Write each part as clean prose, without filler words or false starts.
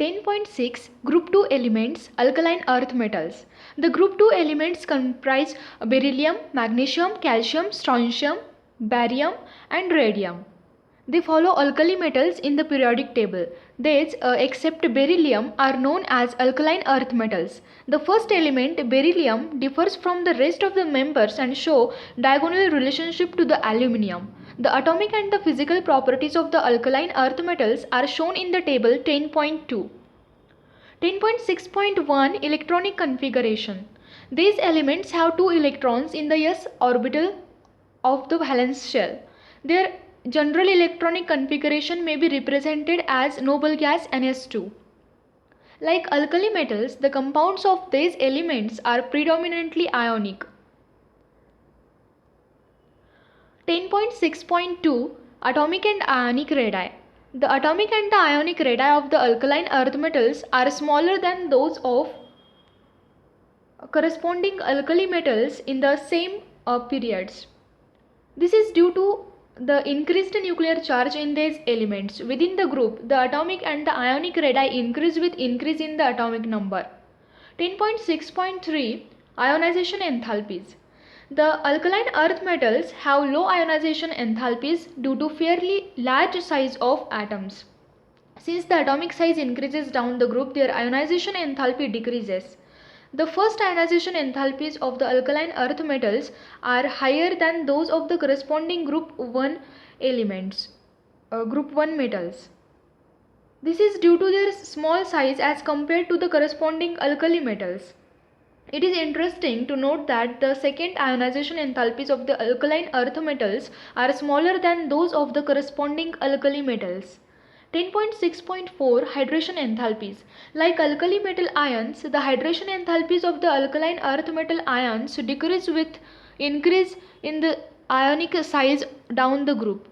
10.6 Group 2 elements, alkaline earth metals. The group 2 elements comprise beryllium, magnesium, calcium, strontium, barium and radium. They follow alkali metals in the periodic table. These, except beryllium, are known as alkaline earth metals. The first element, beryllium, differs from the rest of the members and show diagonal relationship to the aluminium. The atomic and the physical properties of the alkaline earth metals are shown in the table 10.2. 10.6.1 Electronic configuration. These elements have 2 electrons in the s orbital of the valence shell. Their general electronic configuration may be represented as noble gas Ns2. Like alkali metals, the compounds of these elements are predominantly ionic. 10.6.2 Atomic and ionic radii. The atomic and the ionic radii of the alkaline earth metals are smaller than those of corresponding alkali metals in the same periods. This is due to the increased nuclear charge in these elements. Within the group, the atomic and the ionic radii increase with increase in the atomic number. 10.6.3 Ionization enthalpies. The alkaline earth metals have low ionization enthalpies due to fairly large size of atoms. Since the atomic size increases down the group, their ionization enthalpy decreases. The first ionization enthalpies of the alkaline earth metals are higher than those of the corresponding group 1 elements, group 1 metals. This is due to their small size as compared to the corresponding alkali metals. It is interesting to note that the second ionization enthalpies of the alkaline earth metals are smaller than those of the corresponding alkali metals. 10.6.4 Hydration enthalpies. Like alkali metal ions, the hydration enthalpies of the alkaline earth metal ions decrease with increase in the ionic size down the group.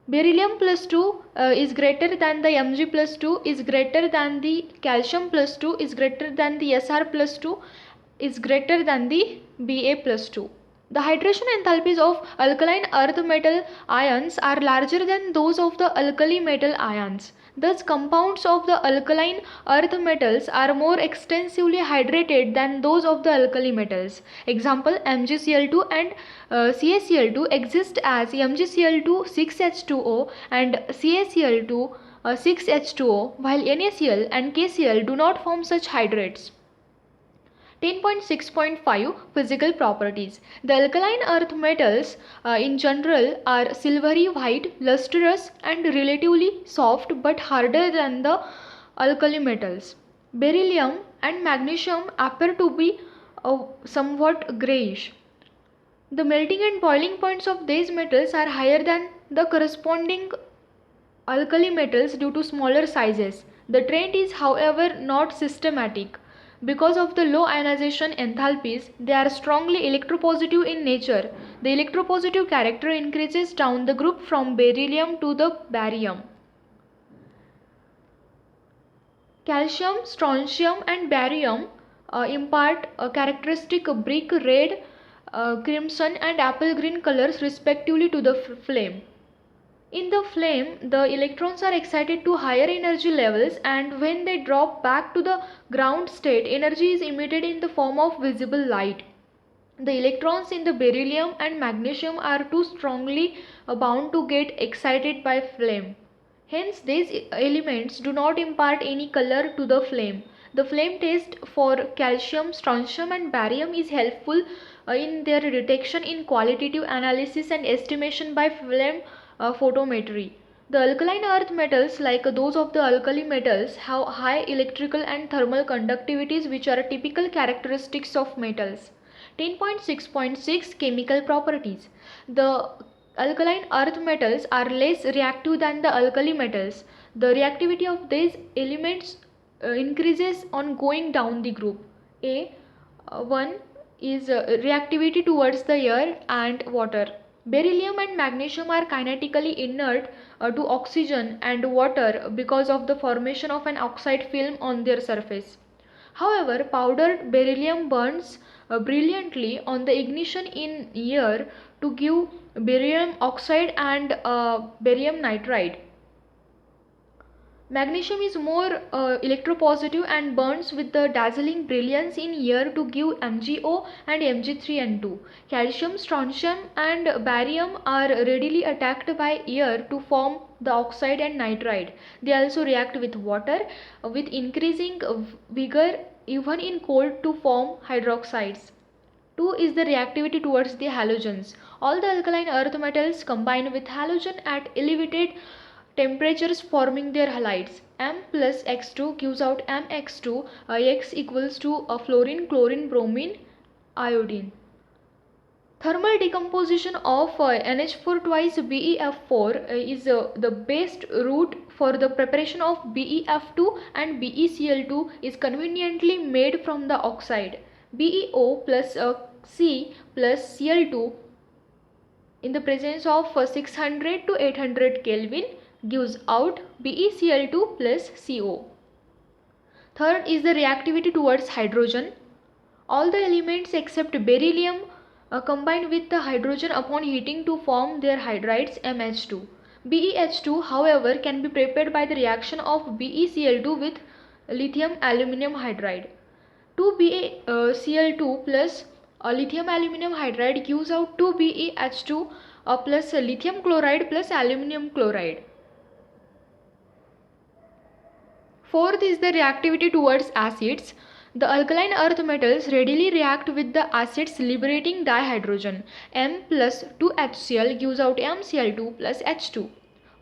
Beryllium plus 2 is greater than the Mg plus 2 is greater than the calcium plus 2 is greater than the Sr plus 2 is greater than the Ba plus 2. The hydration enthalpies of alkaline earth metal ions are larger than those of the alkali metal ions. Thus, compounds of the alkaline earth metals are more extensively hydrated than those of the alkali metals. Example, MgCl2 and CaCl2 exist as MgCl2 6H2O and CaCl2 6H2O, while NaCl and KCl do not form such hydrates. 10.6.5 Physical properties. The alkaline earth metals in general are silvery white, lustrous and relatively soft but harder than the alkali metals. Beryllium and magnesium appear to be somewhat greyish. The melting and boiling points of these metals are higher than the corresponding alkali metals due to smaller sizes. The trend is, however, not systematic. Because of the low ionization enthalpies, they are strongly electropositive in nature. The electropositive character increases down the group from beryllium to the barium. Calcium, strontium and barium impart a characteristic brick red, crimson and apple green colors respectively to the flame. In the flame, the electrons are excited to higher energy levels, and when they drop back to the ground state, energy is emitted in the form of visible light. The electrons in the beryllium and magnesium are too strongly bound to get excited by flame. Hence, these elements do not impart any color to the flame. The flame test for calcium, strontium and barium is helpful in their detection in qualitative analysis and estimation by flame photometry. The alkaline earth metals, like those of the alkali metals, have high electrical and thermal conductivities, which are typical characteristics of metals. 10.6.6 Chemical properties. The alkaline earth metals are less reactive than the alkali metals. The reactivity of these elements increases on going down the group. One is reactivity towards the air and water. Beryllium and magnesium are kinetically inert to oxygen and water because of the formation of an oxide film on their surface. However, powdered beryllium burns brilliantly on the ignition in air to give barium oxide and barium nitride. Magnesium is more electropositive and burns with the dazzling brilliance in air to give MgO and Mg3n2. Calcium, strontium and barium are readily attacked by air to form the oxide and nitride. They also react with water with increasing vigor even in cold to form hydroxides. 2 is the reactivity towards the halogens. All the alkaline earth metals combine with halogen at elevated temperatures forming their halides. M plus X2 gives out MX2, X equals to fluorine, chlorine, bromine, iodine. Thermal decomposition of NH4 twice BeF4 is the best route for the preparation of BeF2, and BeCl2 is conveniently made from the oxide. BeO plus C plus Cl2 in the presence of 600 to 800 Kelvin gives out BeCl2 plus CO. Third is the reactivity towards hydrogen. All the elements except beryllium combine with the hydrogen upon heating to form their hydrides MH2. BeH2, however, can be prepared by the reaction of BeCl2 with lithium aluminum hydride. 2BeCl2 plus lithium aluminum hydride gives out 2BeH2 plus lithium chloride plus aluminum chloride. Fourth is the reactivity towards acids. The alkaline earth metals readily react with the acids liberating dihydrogen. M plus 2HCl gives out MCl2 plus H2.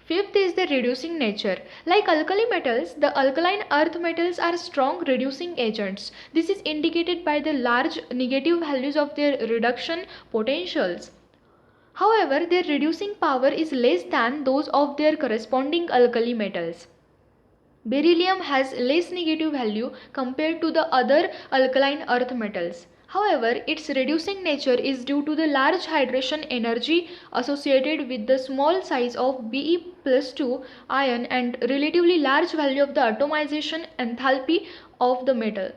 Fifth is the reducing nature. Like alkali metals, the alkaline earth metals are strong reducing agents. This is indicated by the large negative values of their reduction potentials. However, their reducing power is less than those of their corresponding alkali metals. Beryllium has less negative value compared to the other alkaline earth metals. However, its reducing nature is due to the large hydration energy associated with the small size of Be plus 2 ion and relatively large value of the atomization enthalpy of the metal.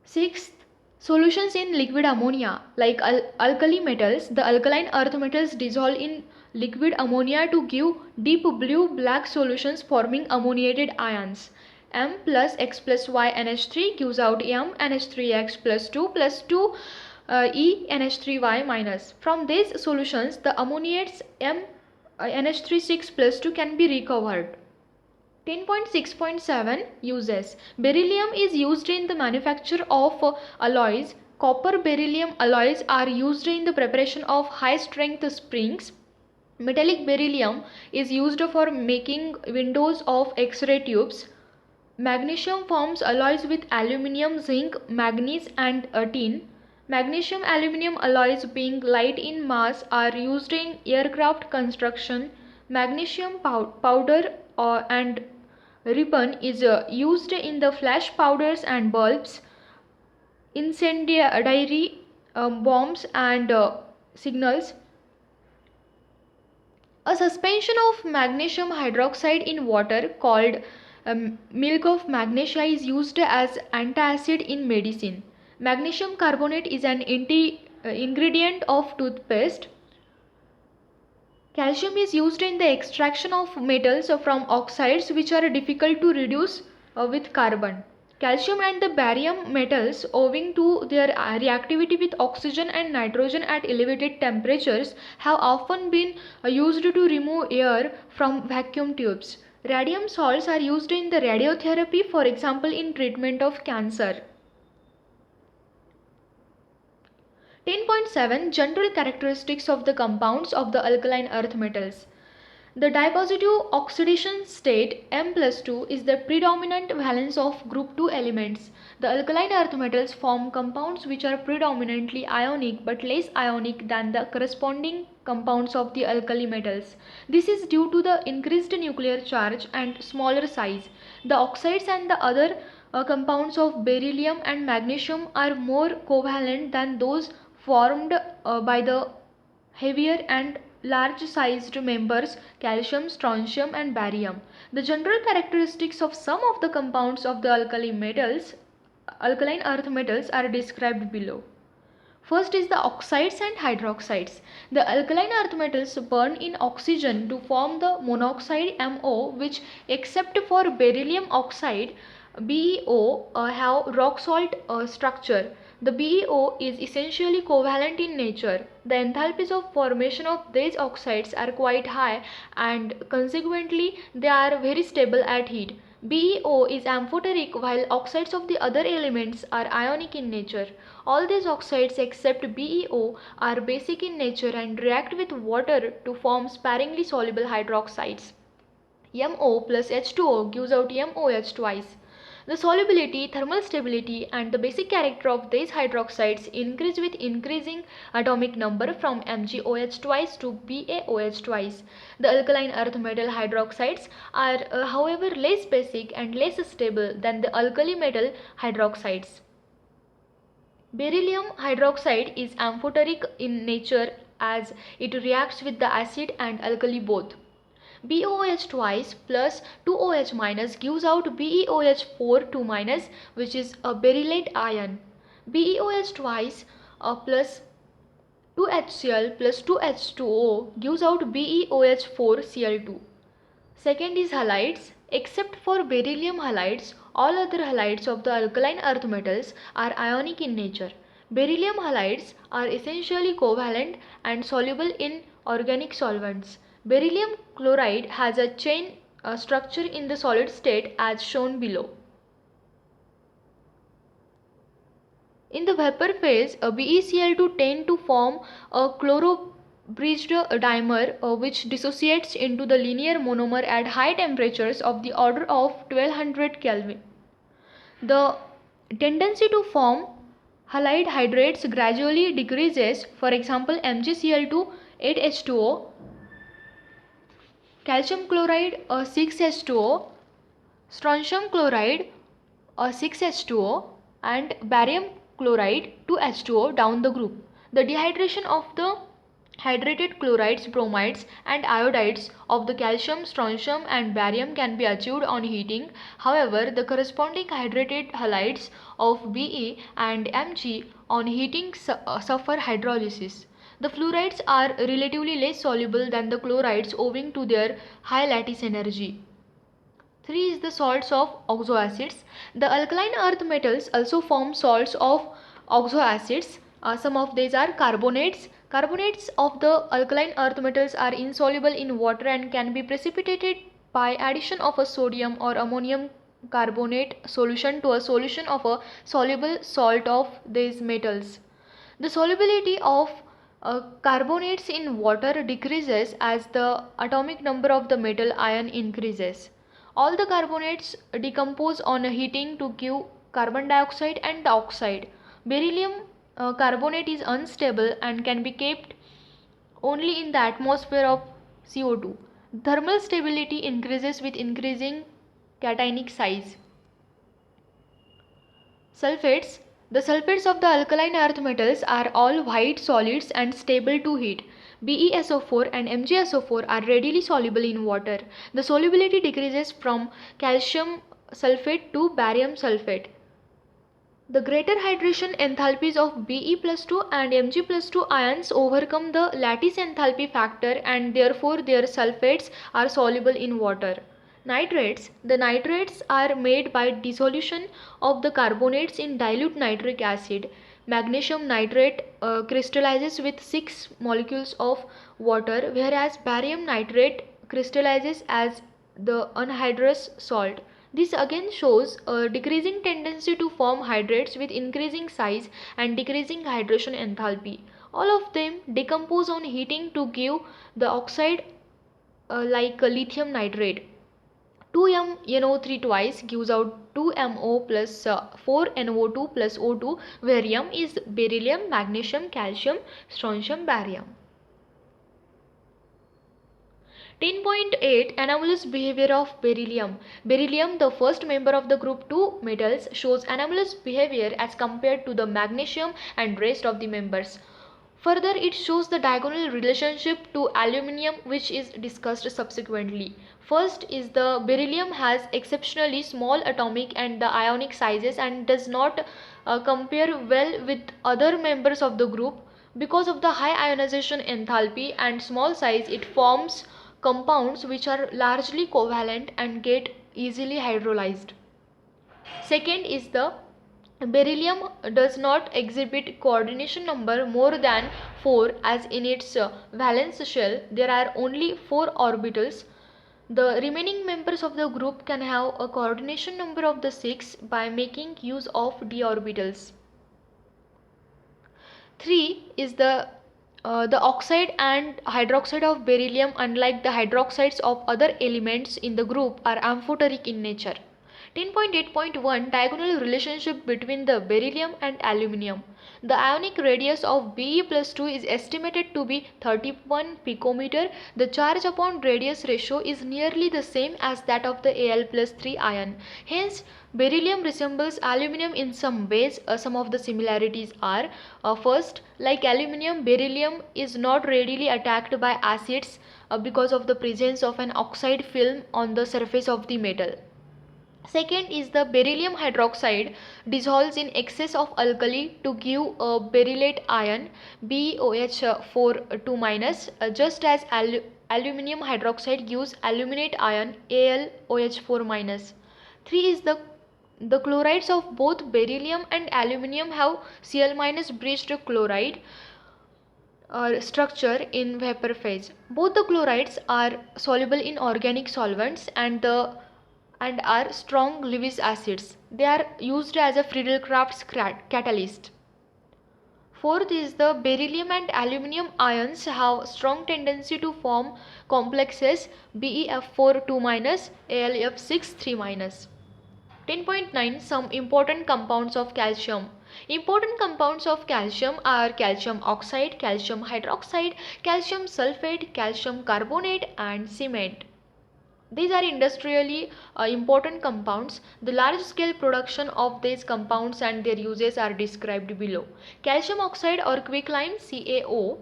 Sixth, solutions in liquid ammonia. Like alkali metals, the alkaline earth metals dissolve in liquid ammonia to give deep blue-black solutions forming ammoniated ions. M plus X plus Y NH3 gives out M NH3X plus 2 E NH3Y minus. From these solutions, the ammoniates M NH36 plus 2 can be recovered. 10.6.7 Uses. Beryllium is used in the manufacture of alloys. Copper beryllium alloys are used in the preparation of high strength springs. Metallic beryllium is used for making windows of X-ray tubes. Magnesium forms alloys with aluminium, zinc, manganese and tin. Magnesium aluminium alloys, being light in mass, are used in aircraft construction. Magnesium powder and ribbon is used in the flash powders and bulbs, incendiary bombs and signals. A suspension of magnesium hydroxide in water called milk of magnesia is used as antacid in medicine. Magnesium carbonate is an ingredient of toothpaste. Calcium is used in the extraction of metals from oxides which are difficult to reduce with carbon. Calcium and the barium metals, owing to their reactivity with oxygen and nitrogen at elevated temperatures, have often been used to remove air from vacuum tubes. Radium salts are used in the radiotherapy, for example in treatment of cancer. 10.7 General characteristics of the compounds of the alkaline earth metals. The dipositive oxidation state M plus 2 is the predominant valence of group 2 elements. The alkaline earth metals form compounds which are predominantly ionic but less ionic than the corresponding compounds of the alkali metals. This is due to the increased nuclear charge and smaller size. The oxides and the other compounds of beryllium and magnesium are more covalent than those formed by the heavier and large-sized members calcium, strontium and barium. The general characteristics of some of the compounds of the alkaline earth metals are described below. First is the oxides and hydroxides. The alkaline earth metals burn in oxygen to form the monoxide MO, which except for beryllium oxide BeO have rock salt structure. The BeO is essentially covalent in nature. The enthalpies of formation of these oxides are quite high and consequently they are very stable at heat. BeO is amphoteric while oxides of the other elements are ionic in nature. All these oxides except BeO are basic in nature and react with water to form sparingly soluble hydroxides. MO plus H2O gives out MOH twice. The solubility, thermal stability and the basic character of these hydroxides increase with increasing atomic number from MgOH twice to BaOH twice. The alkaline earth metal hydroxides are however less basic and less stable than the alkali metal hydroxides. Beryllium hydroxide is amphoteric in nature as it reacts with the acid and alkali both. BOH twice plus 2OH minus gives out BeOH4 2 minus, which is a berylate ion. BeOH twice plus 2HCl plus 2H2O gives out BeOH4Cl2. Second is halides. Except for beryllium halides, all other halides of the alkaline earth metals are ionic in nature. Beryllium halides are essentially covalent and soluble in organic solvents. Beryllium chloride has a chain structure in the solid state as shown below. In the vapor phase, BeCl2 tend to form a chloro-bridged dimer which dissociates into the linear monomer at high temperatures of the order of 1200 Kelvin. The tendency to form halide hydrates gradually decreases. For example, MgCl2 8H2O, calcium chloride 6H2O, strontium chloride 6H2O and barium chloride 2H2O down the group. The dehydration of the hydrated chlorides, bromides and iodides of the calcium, strontium and barium can be achieved on heating. However, the corresponding hydrated halides of Be and Mg on heating suffer hydrolysis. The fluorides are relatively less soluble than the chlorides owing to their high lattice energy. 3 is the salts of oxoacids. The alkaline earth metals also form salts of oxoacids. Some of these are carbonates. Carbonates of the alkaline earth metals are insoluble in water and can be precipitated by addition of a sodium or ammonium carbonate solution to a solution of a soluble salt of these metals. The solubility of carbonates in water decreases as the atomic number of the metal ion increases. All the carbonates decompose on heating to give carbon dioxide and the oxide. Beryllium carbonate is unstable and can be kept only in the atmosphere of CO2. Thermal stability increases with increasing cationic size. Sulfates. The sulfates of the alkaline earth metals are all white solids and stable to heat. BeSO4 and MgSO4 are readily soluble in water. The solubility decreases from calcium sulfate to barium sulfate. The greater hydration enthalpies of Be plus 2 and Mg plus 2 ions overcome the lattice enthalpy factor and therefore their sulfates are soluble in water. Nitrates. The nitrates are made by dissolution of the carbonates in dilute nitric acid. Magnesium nitrate crystallizes with 6 molecules of water, whereas barium nitrate crystallizes as the anhydrous salt. This again shows a decreasing tendency to form hydrates with increasing size and decreasing hydration enthalpy. All of them decompose on heating to give the oxide like lithium nitrate. 2MnO3 twice gives out 2MO plus 4NO2 plus O2, where M is beryllium, magnesium, calcium, strontium, barium. 10.8 Anomalous behavior of beryllium. Beryllium, the first member of the group 2 metals, shows anomalous behavior as compared to the magnesium and rest of the members. Further, it shows the diagonal relationship to aluminium, which is discussed subsequently. First is the beryllium has exceptionally small atomic and the ionic sizes and does not compare well with other members of the group. Because of the high ionization enthalpy and small size, it forms compounds which are largely covalent and get easily hydrolyzed. Second is the beryllium does not exhibit coordination number more than 4, as in its valence shell there are only 4 orbitals. The remaining members of the group can have a coordination number of the 6 by making use of d orbitals. 3 is the oxide and hydroxide of beryllium, unlike the hydroxides of other elements in the group, are amphoteric in nature. 10.8.1 Diagonal relationship between the beryllium and aluminium. The ionic radius of Be plus 2 is estimated to be 31 picometer. The charge upon radius ratio is nearly the same as that of the Al plus 3 ion. Hence, beryllium resembles aluminium in some ways. Some of the similarities are, first, like aluminium, beryllium is not readily attacked by acids because of the presence of an oxide film on the surface of the metal. Second is the beryllium hydroxide dissolves in excess of alkali to give a berylate ion BOH4 2 minus, just as aluminium hydroxide gives aluminate ion AlOH4 minus. 3 is the chlorides of both beryllium and aluminium have Cl minus bridged chloride structure in vapor phase. Both the chlorides are soluble in organic solvents and are strong Lewis acids. They are used as a Friedel-Crafts catalyst. Fourth is the beryllium and aluminium ions have strong tendency to form complexes BeF4 2 minus, AlF6 3 minus. 10.9 Some important compounds of calcium. Important compounds of calcium are calcium oxide, calcium hydroxide, calcium sulfate, calcium carbonate and cement. These are industrially important compounds. The large scale production of these compounds and their uses are described below. Calcium oxide or quicklime CaO.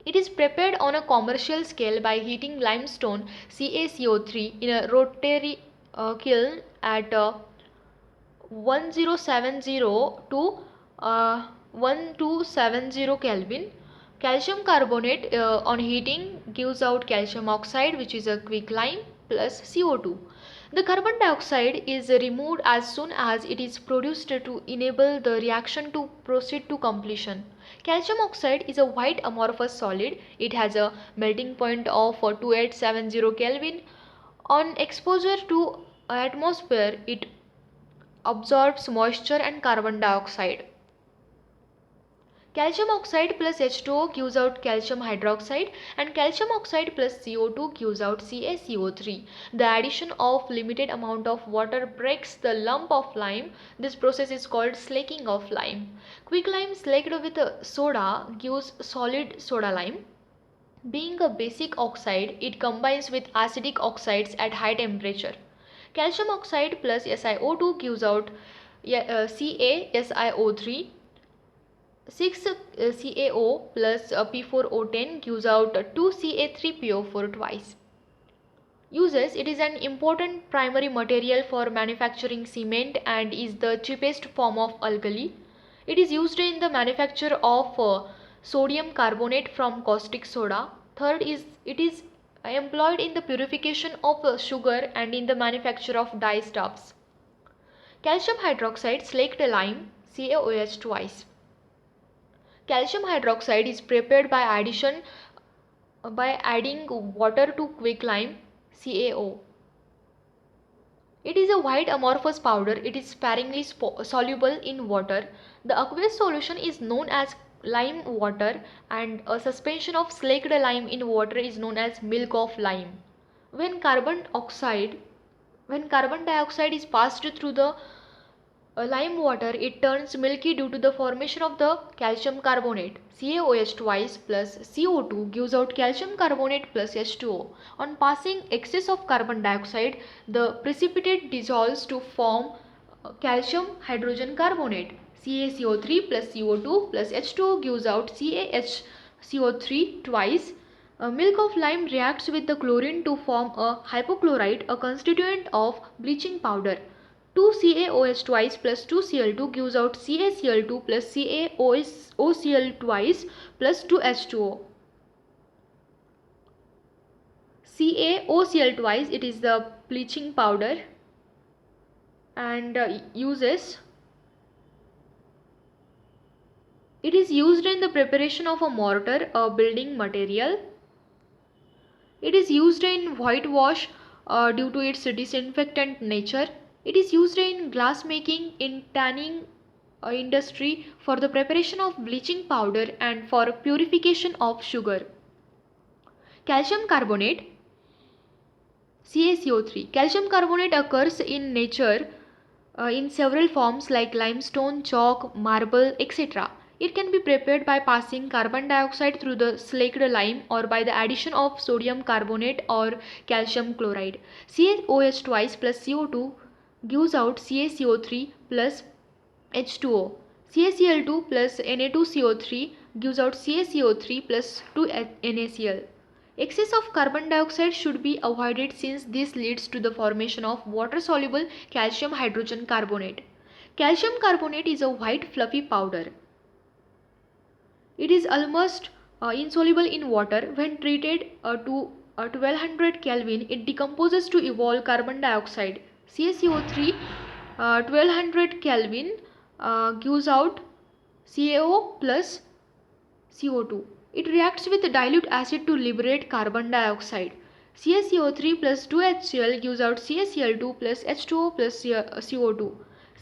It is prepared on a commercial scale by heating limestone CaCO3 in a rotary kiln at 1070 to 1270 Kelvin. Calcium carbonate on heating gives out calcium oxide, which is a quicklime, plus CO2. The carbon dioxide is removed as soon as it is produced to enable the reaction to proceed to completion. Calcium oxide is a white amorphous solid. It has a melting point of 2870 Kelvin. On exposure to atmosphere, it absorbs moisture and carbon dioxide. Calcium oxide plus H2O gives out calcium hydroxide and calcium oxide plus CO2 gives out CaCO3. The addition of limited amount of water breaks the lump of lime. This process is called slaking of lime. Quicklime slaked with soda gives solid soda lime. Being a basic oxide, it combines with acidic oxides at high temperature. Calcium oxide plus SiO2 gives out CaSiO3. 6 CaO plus P4O10 gives out 2 Ca3PO4 twice. Uses: it is an important primary material for manufacturing cement and is the cheapest form of alkali. It is used in the manufacture of sodium carbonate from caustic soda. Third is it is employed in the purification of sugar and in the manufacture of dye stuffs. Calcium hydroxide slaked lime CaOH twice. Calcium hydroxide is prepared by adding water to quicklime CaO. It is a white amorphous powder. It is sparingly soluble in water. The aqueous solution is known as lime water and a suspension of slaked lime in water is known as milk of lime. When carbon dioxide is passed through the lime water, it turns milky due to the formation of the calcium carbonate. CaOH twice plus CO2 gives out calcium carbonate plus H2O. On passing excess of carbon dioxide, the precipitate dissolves to form calcium hydrogen carbonate. CaCO3 plus CO2 plus H2O gives out CaHCO3 twice. Milk of lime reacts with the chlorine to form a hypochlorite, a constituent of bleaching powder. 2CaOH twice plus 2Cl2 gives out CaCl2 plus CaOCl twice plus 2H2O. CaOCl twice, it is the bleaching powder, and uses. It is used in the preparation of a mortar, a building material. It is used in whitewash due to its disinfectant nature. It is used in glass making, in tanning industry, for the preparation of bleaching powder, and for purification of sugar. Calcium carbonate, CaCO3. Calcium carbonate occurs in nature in several forms like limestone, chalk, marble, etc. It can be prepared by passing carbon dioxide through the slaked lime or by the addition of sodium carbonate or calcium chloride. CaOH twice plus CO2 gives out CaCO3 plus H2O. CaCl2 plus Na2CO3 gives out CaCO3 plus 2NaCl. Excess of carbon dioxide should be avoided since this leads to the formation of water-soluble calcium hydrogen carbonate. Calcium carbonate is a white fluffy powder. It is almost insoluble in water. When treated to 1200 Kelvin, it decomposes to evolve carbon dioxide. CaCO3 1200 Kelvin gives out CaO plus CO2. It reacts with dilute acid to liberate carbon dioxide. CaCO3 plus 2HCl gives out CaCl2 plus H2O plus CO2.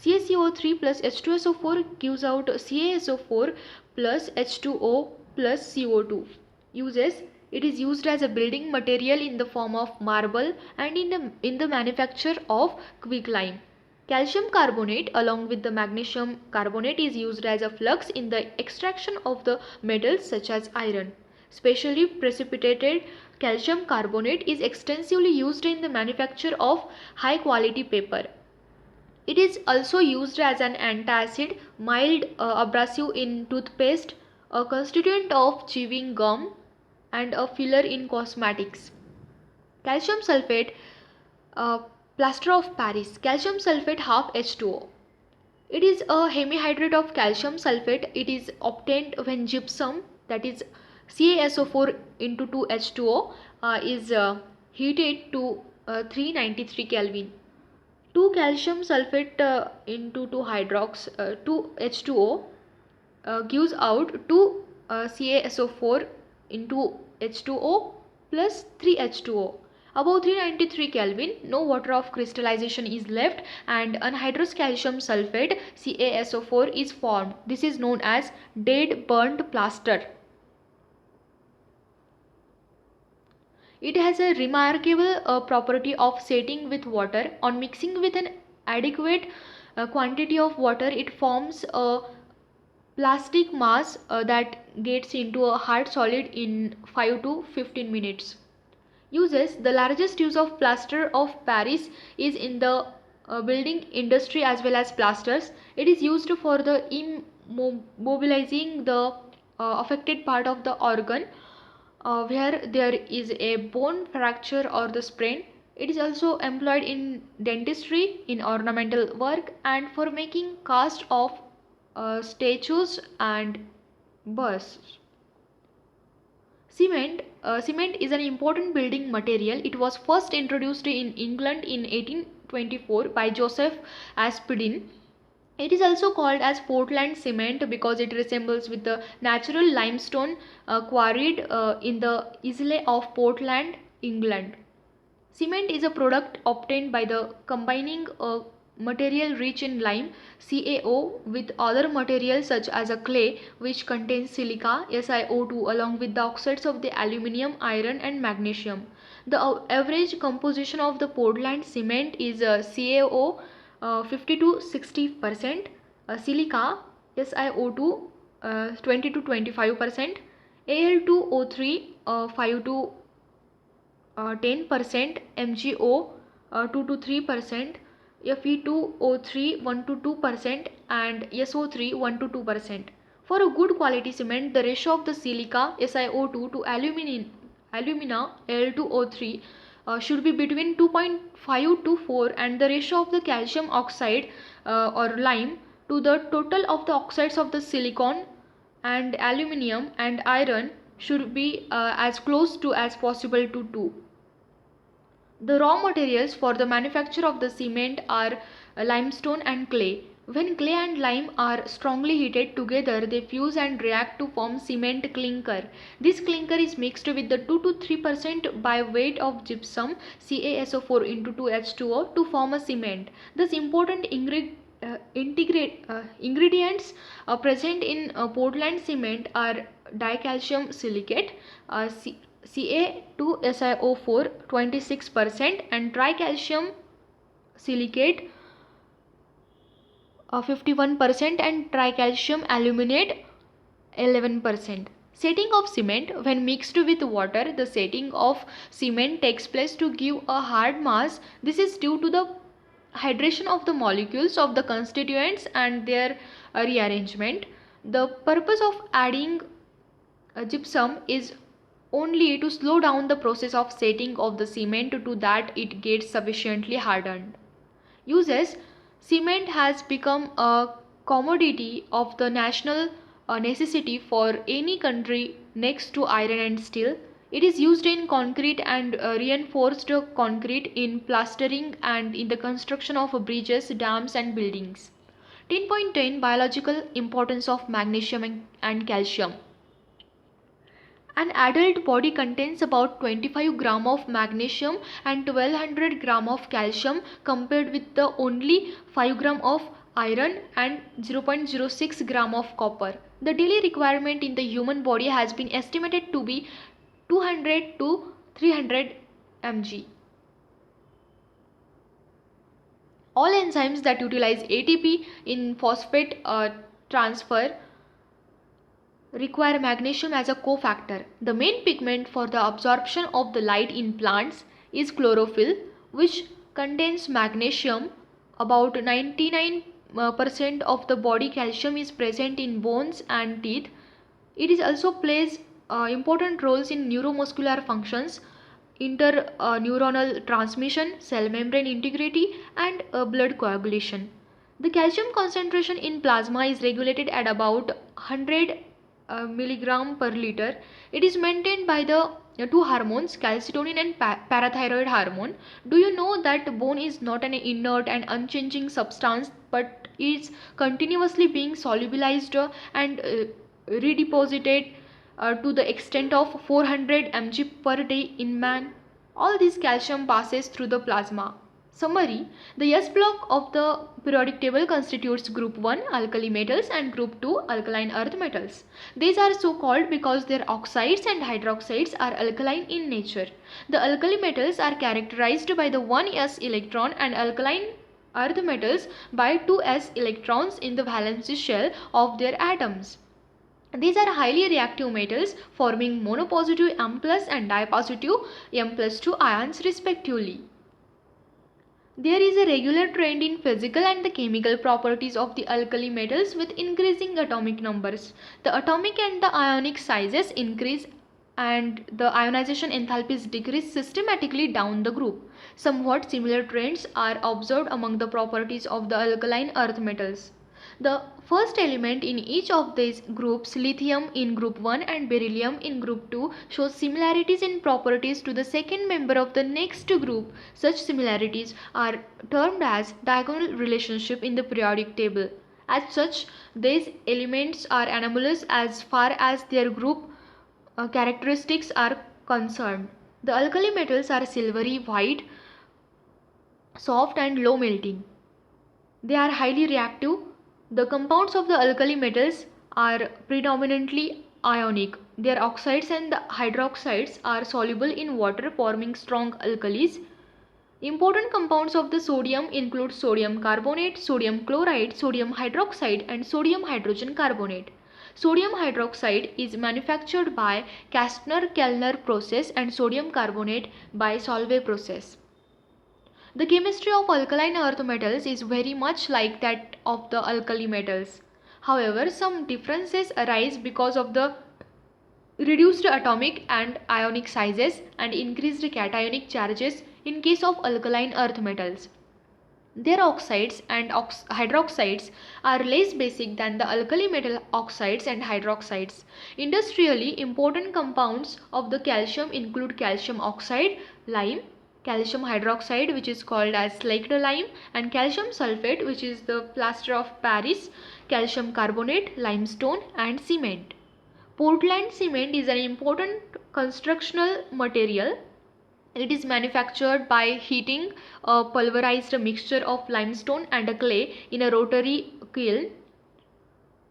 CaCO3 plus H2SO4 gives out CaSO4 plus H2O plus CO2. Uses: it is used as a building material in the form of marble and in the manufacture of quicklime. Calcium carbonate along with the magnesium carbonate is used as a flux in the extraction of the metals such as iron. Specially precipitated calcium carbonate is extensively used in the manufacture of high quality paper. It is also used as an antacid, mild abrasive in toothpaste, a constituent of chewing gum, and a filler in cosmetics. Calcium sulfate, plaster of Paris. Calcium sulfate half H2O. It is a hemihydrate of calcium sulfate. It is obtained when gypsum, that is CaSO4 into 2H2O, is heated to 393 Kelvin. 2 calcium sulfate into 2 H2O gives out 2 CaSO4 into H2O plus 3 H2O. Above 393 Kelvin, no water of crystallization is left and anhydrous calcium sulfate CaSO4 is formed. This is known as dead burnt plaster. It has a remarkable property of setting with water. On mixing with an adequate quantity of water, it forms a plastic mass that gets into a hard solid in 5 to 15 minutes. Uses: the largest use of plaster of Paris is in the building industry as well as plasters. It is used for the immobilizing the affected part of the organ where there is a bone fracture or the sprain. It is also employed in dentistry, in ornamental work, and for making cast of statues and busts. Cement is an important building material. It was first introduced in England in 1824 by Joseph Aspdin. It is also called as Portland cement because it resembles with the natural limestone quarried in the Islay of Portland, England. Cement is a product obtained by the combining a material rich in lime, CaO, with other materials such as a clay which contains silica, SiO2, along with the oxides of the aluminium, iron and magnesium. The average composition of the Portland cement is CaO 50 to 60%, silica, SiO2 20 to 25%, Al2O3 5 to 10%, MgO 2 to 3%, Fe2O3 1 to 2%, and SO3 1 to 2%. For a good quality cement, the ratio of the silica SiO2 to alumina Al2O3 should be between 2.5 to 4, and the ratio of the calcium oxide or lime to the total of the oxides of the silicon and aluminium and iron should be as close to as possible to 2. The raw materials for the manufacture of the cement are limestone and clay. When clay and lime are strongly heated together, they fuse and react to form cement clinker. This clinker is mixed with the 2 to 3% by weight of gypsum CaSO4 into 2H2O to form a cement. Thus, important ingredients present in Portland cement are dicalcium silicate, Ca2SiO4 26%, and tricalcium silicate 51%, and tricalcium aluminate 11%. Setting of cement. When mixed with water, the setting of cement takes place to give a hard mass. This is due to the hydration of the molecules of the constituents and their rearrangement. The purpose of adding gypsum is only to slow down the process of setting of the cement to that it gets sufficiently hardened. Uses. Cement has become a commodity of the national necessity for any country next to iron and steel. It is used in concrete and reinforced concrete, in plastering, and in the construction of bridges, dams and buildings. 10.10 Biological importance of magnesium and calcium. An adult body contains about 25 gram of magnesium and 1200 gram of calcium, compared with the only 5 gram of iron and 0.06 gram of copper. The daily requirement in the human body has been estimated to be 200 to 300 mg. All enzymes that utilize ATP in phosphate transfer require magnesium as a cofactor. The main pigment for the absorption of the light in plants is chlorophyll, which contains magnesium. About 99% of the body calcium is present in bones and teeth. It is also plays important roles in neuromuscular functions, interneuronal transmission, cell membrane integrity, and blood coagulation. The calcium concentration in plasma is regulated at about 100 milligram per liter. It is maintained by the two hormones, calcitonin and parathyroid hormone. Do you know that bone is not an inert and unchanging substance, but is continuously being solubilized and redeposited to the extent of 400 mg per day in man? All this calcium passes through the plasma. Summary. The S block of the periodic table constitutes group 1 alkali metals and group 2 alkaline earth metals. These are so called because their oxides and hydroxides are alkaline in nature. The alkali metals are characterized by the 1s electron, and alkaline earth metals by 2s electrons in the valence shell of their atoms. These are highly reactive metals, forming monopositive M+ and dipositive M+2 ions respectively. There is a regular trend in physical and the chemical properties of the alkali metals with increasing atomic numbers. The atomic and the ionic sizes increase and the ionization enthalpies decrease systematically down the group. Somewhat similar trends are observed among the properties of the alkaline earth metals. The first element in each of these groups, lithium in group 1 and beryllium in group 2, shows similarities in properties to the second member of the next group. Such similarities are termed as diagonal relationship in the periodic table. As such, these elements are anomalous as far as their group characteristics are concerned. The alkali metals are silvery white, soft and low melting. They are highly reactive. The compounds of the alkali metals are predominantly ionic. Their oxides and the hydroxides are soluble in water, forming strong alkalis. Important compounds of the sodium include sodium carbonate, sodium chloride, sodium hydroxide and sodium hydrogen carbonate. Sodium hydroxide is manufactured by Kastner-Kellner process and sodium carbonate by Solvay process. The chemistry of alkaline earth metals is very much like that of the alkali metals. However, some differences arise because of the reduced atomic and ionic sizes, and increased cationic charges in case of alkaline earth metals. Their oxides and hydroxides are less basic than the alkali metal oxides and hydroxides. Industrially important compounds of the calcium include calcium oxide, lime, calcium hydroxide which is called as slaked lime, and calcium sulfate which is the plaster of Paris, calcium carbonate, limestone, and cement. Portland cement is an important constructional material. It is manufactured by heating a pulverized mixture of limestone and a clay in a rotary kiln.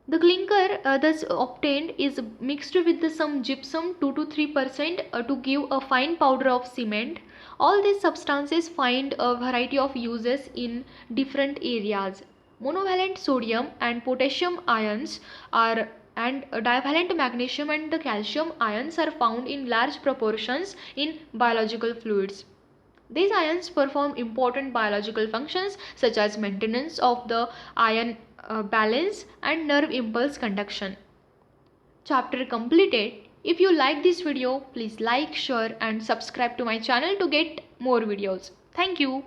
The clinker thus obtained is mixed with some gypsum 2 to 3% to give a fine powder of cement. All these substances find a variety of uses in different areas. Monovalent sodium and potassium ions are and divalent magnesium and the calcium ions are found in large proportions in biological fluids. These ions perform important biological functions such as maintenance of the ion balance and nerve impulse conduction. Chapter completed. If you like this video, please like, share and subscribe to my channel to get more videos. Thank you.